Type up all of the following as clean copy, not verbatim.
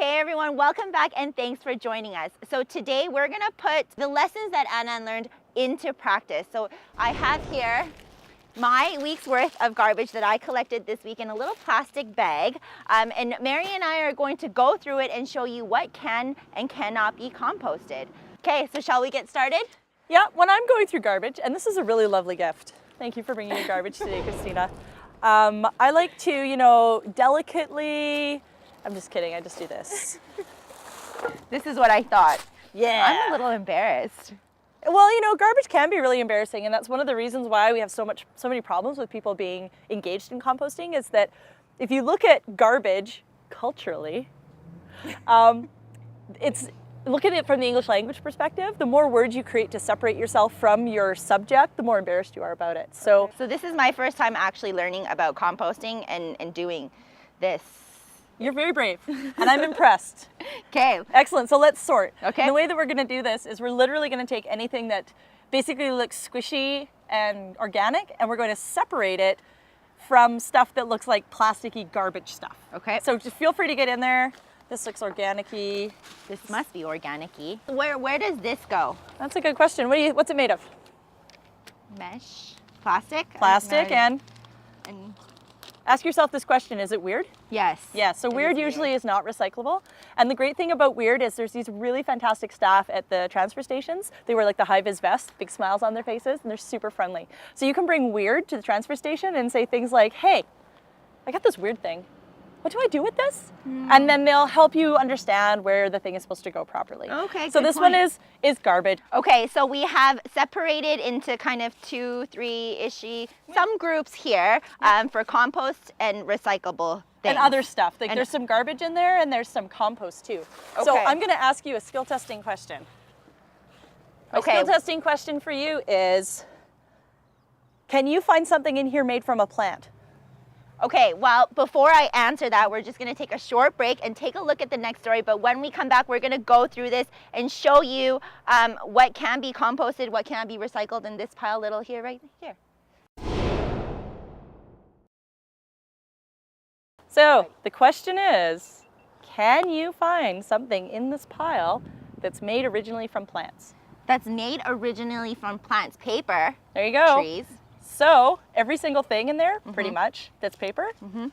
Hey everyone, welcome back and thanks for joining us. So today we're gonna put the lessons that Anand learned into practice. So I have here my week's worth of garbage that I collected this week in a little plastic bag. And Mary and I are going to go through it and show you what can and cannot be composted. Okay, so shall we get started? Yeah, when I'm going through garbage, and this is a really lovely gift. Thank you for bringing me garbage today, Christina. I like to, delicately, I'm just kidding, I just do this. This is what I thought. Yeah. I'm a little embarrassed. Well, garbage can be really embarrassing, and that's one of the reasons why we have so many problems with people being engaged in composting, is that if you look at garbage culturally, look at it from the English language perspective, the more words you create to separate yourself from your subject, the more embarrassed you are about it. So this is my first time actually learning about composting and doing this. You're very brave, and I'm impressed. Okay. Excellent, so let's sort. Okay. And the way that we're gonna do this is we're literally gonna take anything that basically looks squishy and organic, and we're going to separate it from stuff that looks like plasticky garbage stuff. Okay. So just feel free to get in there. This looks organic-y. This must be organic-y. Where does this go? That's a good question. What's it made of? Mesh? Plastic? Plastic, and and ask yourself this question, is it weird? yes. Yeah, so weird usually is not recyclable. And the great thing about weird is there's these really fantastic staff at the transfer stations. They wear like the high-vis vests, big smiles on their faces, and they're super friendly. So you can bring weird to the transfer station and say things like, hey, I got this weird thing. What do I do with this? And then they'll help you understand where the thing is supposed to go properly. Okay, so good this point. one is garbage. Okay, so we have separated into kind of 2, 3-ishy, some groups here for compost and recyclable things. And other stuff. Like there's some garbage in there and there's some compost too. So Okay. I'm gonna ask you a skill testing question. My Okay. skill testing question for you is, can you find something in here made from a plant? Okay, well, before I answer that, we're just gonna take a short break and take a look at the next story. But when we come back, we're gonna go through this and show you what can be composted, what can be recycled in this pile little here, right here. So the question is, can you find something in this pile that's made originally from plants? That's made originally from plants, paper, There you go. trees. So every single thing in there, pretty much, that's paper,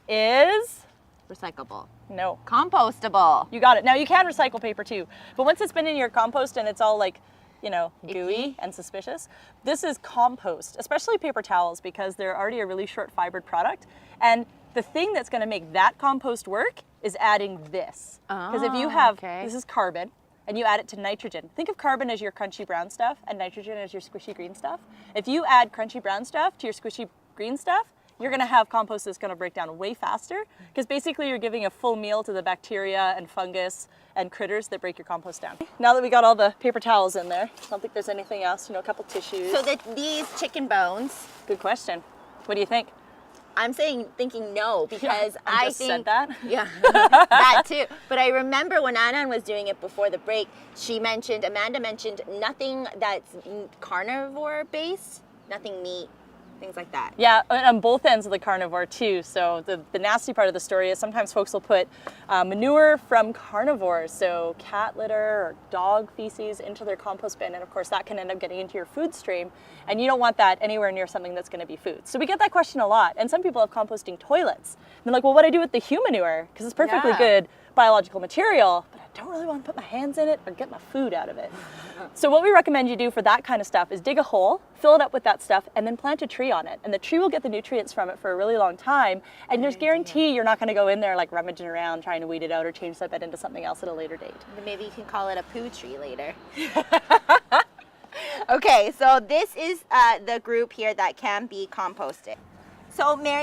is Recyclable. no. Compostable. You got it. Now you can recycle paper too, but once it's been in your compost and it's all like, gooey and suspicious, this is compost, especially paper towels, because they're already a really short fibered product. And the thing that's going to make that compost work is adding this. Because if you have, this is carbon, and you add it to nitrogen. Think of carbon as your crunchy brown stuff and nitrogen as your squishy green stuff. If you add crunchy brown stuff to your squishy green stuff, you're gonna have compost that's gonna break down way faster, because basically you're giving a full meal to the bacteria and fungus and critters that break your compost down. Now that we got all the paper towels in there, I don't think there's anything else, a couple tissues. So these chicken bones, Good question. What do you think? I'm thinking no, because I just said that. Yeah, that too. But I remember when Anand was doing it before the break, Amanda mentioned nothing that's carnivore based, nothing meat, things like that. Yeah, on both ends of the carnivore too. So the nasty part of the story is sometimes folks will put manure from carnivores, so cat litter or dog feces, into their compost bin, and of course that can end up getting into your food stream, and you don't want that anywhere near something that's going to be food. So we get that question a lot, and some people have composting toilets. And they're like, well, what do I do with the human manure? Because it's perfectly good biological material, but I don't really want to put my hands in it or get my food out of it. So what we recommend you do for that kind of stuff is dig a hole, fill it up with that stuff, and then plant a tree on it. And the tree will get the nutrients from it for a really long time, and there's guarantee you're not going to go in there like rummaging around trying to weed it out or change that bed into something else at a later date. Maybe you can call it a poo tree later. Okay, so this is the group here that can be composted. So Mary,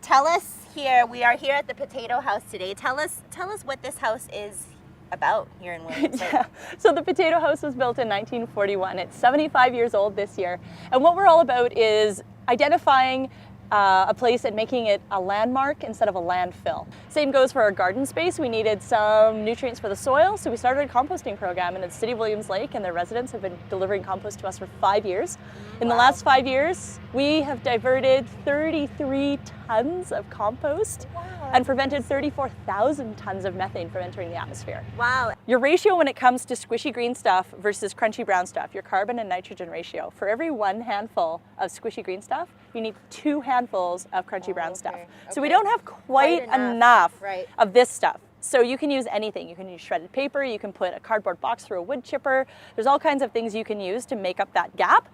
tell us here, we are here at the Potato House today. Tell us what this house is about here in Williamson. Yeah. So the Potato House was built in 1941. It's 75 years old this year. And what we're all about is identifying a place and making it a landmark instead of a landfill. Same goes for our garden space. We needed some nutrients for the soil, so we started a composting program, and the City of Williams Lake and their residents have been delivering compost to us for 5 years. In the last 5 years, we have diverted 33 tons of compost and prevented 34,000 tons of methane from entering the atmosphere. Wow. Your ratio when it comes to squishy green stuff versus crunchy brown stuff, your carbon and nitrogen ratio, for every 1 handful of squishy green stuff, you need 2 handfuls of crunchy brown stuff. So we don't have quite enough of this stuff. So you can use anything. You can use shredded paper, you can put a cardboard box through a wood chipper. There's all kinds of things you can use to make up that gap.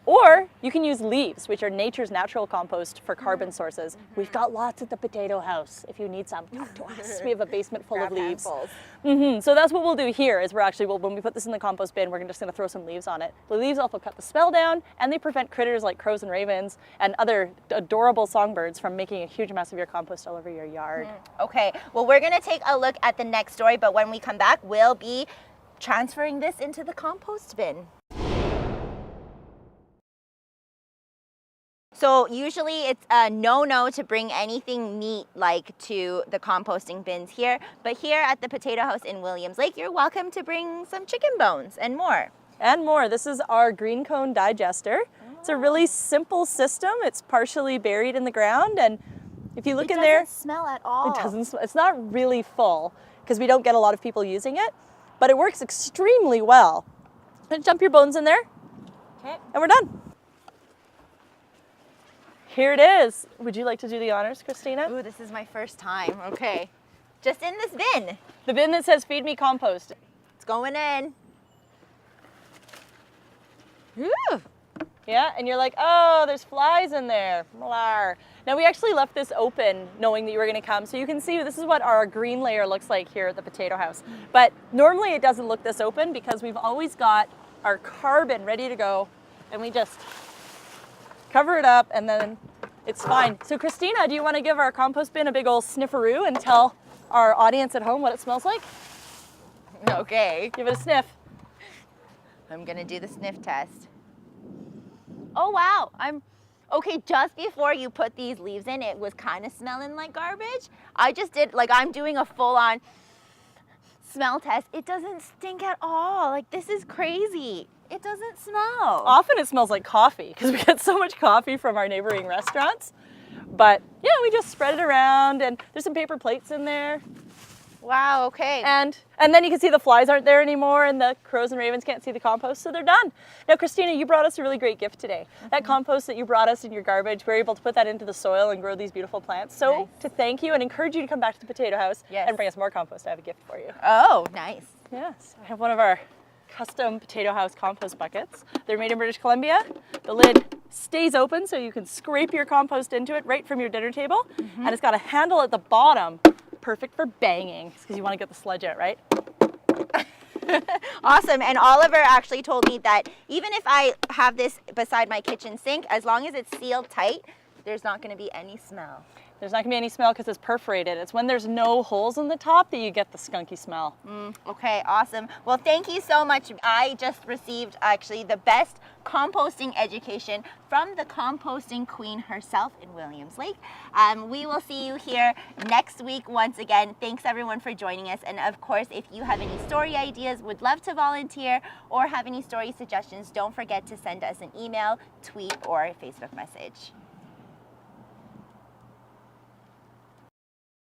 Or you can use leaves, which are nature's natural compost for carbon sources. We've got lots at the potato house. If you need some, talk to us. We have a basement full of leaves. So that's what we'll do here is when we put this in the compost bin, we're just gonna throw some leaves on it. The leaves also cut the smell down, and they prevent critters like crows and ravens and other adorable songbirds from making a huge mess of your compost all over your yard. Okay, well, we're gonna take a look at the next story, but when we come back, we'll be transferring this into the compost bin. So usually it's a no-no to bring anything meat like to the composting bins here, but here at the Potato House in Williams Lake, you're welcome to bring some chicken bones and more. And more. This is our green cone digester. It's a really simple system. It's partially buried in the ground, and if you look in there, it doesn't smell at all. It doesn't smell. It's not really full because we don't get a lot of people using it, but it works extremely well. And dump your bones in there, and we're done. Here it is. Would you like to do the honors, Christina? Ooh, this is my first time. Okay. Just in this bin. The bin that says feed me compost. It's going in. Ooh. Yeah, and you're like, oh, there's flies in there. Blar. Now we actually left this open knowing that you were gonna come, so you can see this is what our green layer looks like here at the Potato House. But normally it doesn't look this open because we've always got our carbon ready to go, and we just cover it up, and then it's fine. So Christina, do you want to give our compost bin a big old snifferoo and tell our audience at home what it smells like? Okay. Give it a sniff. I'm gonna do the sniff test. Oh wow, okay, just before you put these leaves in, it was kind of smelling like garbage. I just did, I'm doing a full-on smell test. It doesn't stink at all. Like, this is crazy. It doesn't smell. Often it smells like coffee because we get so much coffee from our neighboring restaurants. But yeah, we just spread it around, and there's some paper plates in there. Wow, okay. And then you can see the flies aren't there anymore, and the crows and ravens can't see the compost, so they're done. Now, Christina, you brought us a really great gift today. That compost that you brought us in your garbage, we were able to put that into the soil and grow these beautiful plants. So nice. To thank you and encourage you to come back to the Potato House and bring us more compost, I have a gift for you. Oh, nice. Yes, I have one of our custom Potato House compost buckets. They're made in British Columbia. The lid stays open so you can scrape your compost into it right from your dinner table. And it's got a handle at the bottom, perfect for banging, because you want to get the sludge out, right? Awesome. And Oliver actually told me that even if I have this beside my kitchen sink, as long as it's sealed tight, there's not going to be any smell. There's not going to be any smell because it's perforated. It's when there's no holes in the top that you get the skunky smell. Okay, awesome. Well, thank you so much. I just received actually the best composting education from the composting queen herself in Williams Lake. We will see you here next week once again. Thanks everyone for joining us. And of course, if you have any story ideas, would love to volunteer, or have any story suggestions, don't forget to send us an email, tweet, or Facebook message.